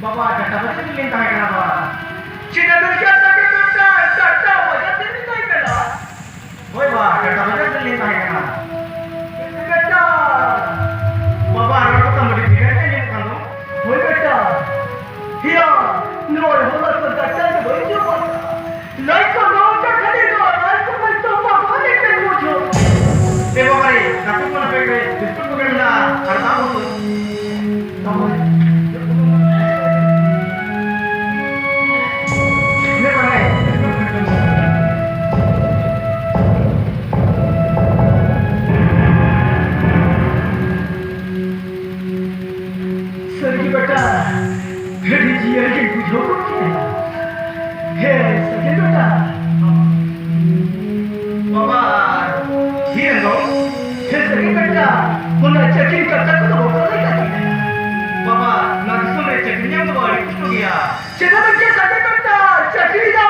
बाबा जटापती बिल्डिंग काय केला बाबा चिन्हदर्शनासाठी तुमचा चट्टा वजा त्यांनी काय केला होय बा जटापती बिल्डिंग काय केला बेटा बाबा आरोग्य कंपनी काय केली कांदो होय बेटा हिया नोड होला तर जटाचे वैद्य बोलता नाही तो नोट खाली नो नाही तो पण तो बाबा ने ते मोठो ते बाबा रे नाटक पण पेकडे बिस्कुट पकडला अर्धा होतो Bapak, nak suruh ceknya bawa di kutu dia. Ceknya ceknya sakit tak? Ceknya